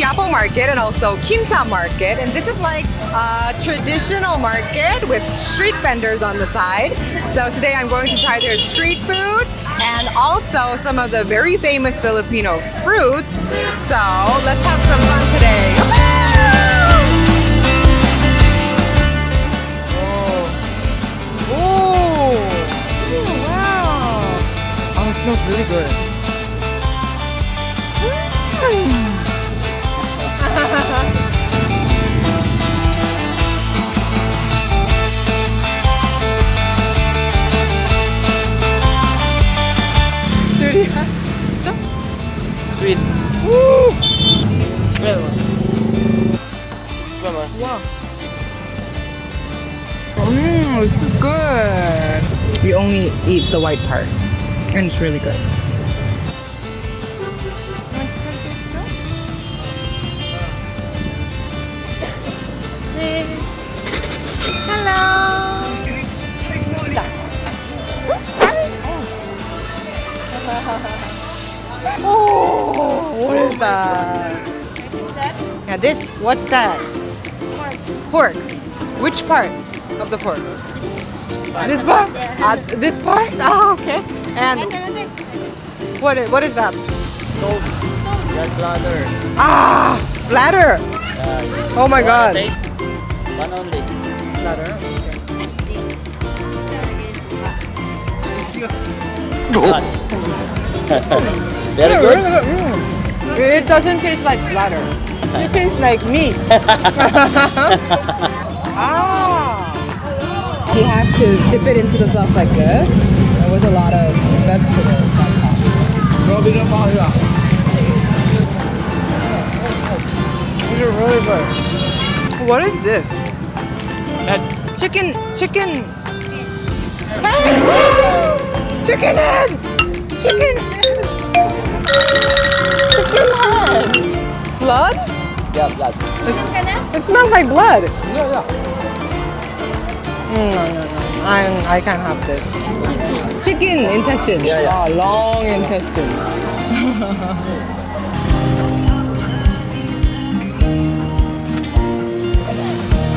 QUIAPO Market and also Quinta Market, and this is like a traditional market with street vendors on the side. So today I'm going to try their street food and also some of the very famous Filipino fruits. So let's have some fun today. Oh, wow. Oh, it smells really good. Sweet. Woo! Smell. Smell us. Wow. This is good. We only eat the white part, and it's really good. Hello. Sorry. Oh, what is that? Yeah, this. What's that? Pork. Which part of the pork? This part? This part? Oh, okay. And what is that? That bladder. Ah, bladder. Oh my God. Taste. One only. Bladder. Very good. It doesn't taste like bladder. It tastes like meat. Ah. You have to dip it into the sauce like this, with a lot of vegetables on top. These are really good. What is this? Chicken head! Chicken head! Chicken head! Chicken head! Blood? Yeah, blood. It smells like blood. Yeah. No. I can't have this. Chicken intestines. Yeah. Oh, long intestines.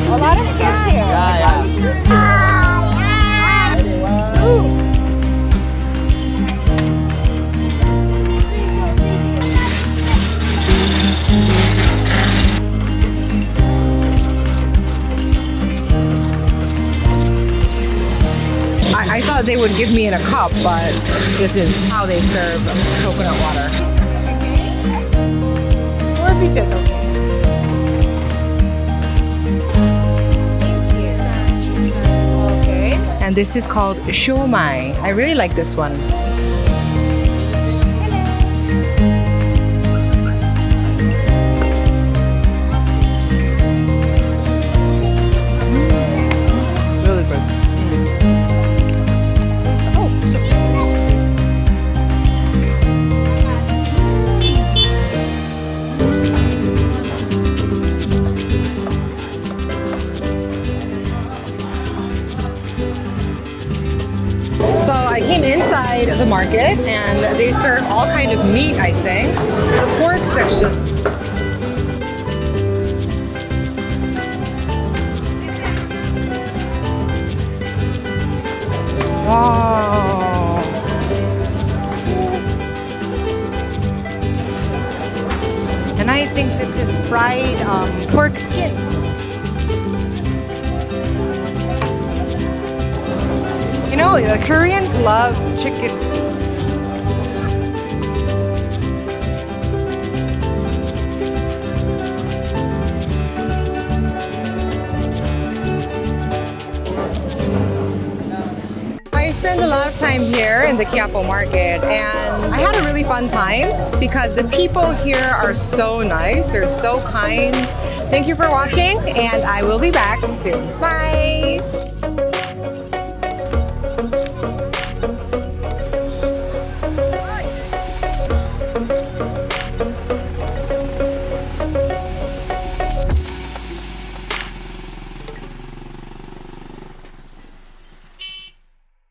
A lot of kids here. Yeah. I thought they would give me in a cup, but this is how they serve coconut water. 4 pieces, okay. Okay. And this is called siomai. I really like this one. Really good. So I came inside the market and they serve all kind of meat, I think. The pork section. Wow. And I think this is fried pork skin. You know, the Koreans love chicken feet. I spend a lot of time here in the QUIAPO Market and I had a really fun time because the people here are so nice, they're so kind. Thank you for watching and I will be back soon. Bye!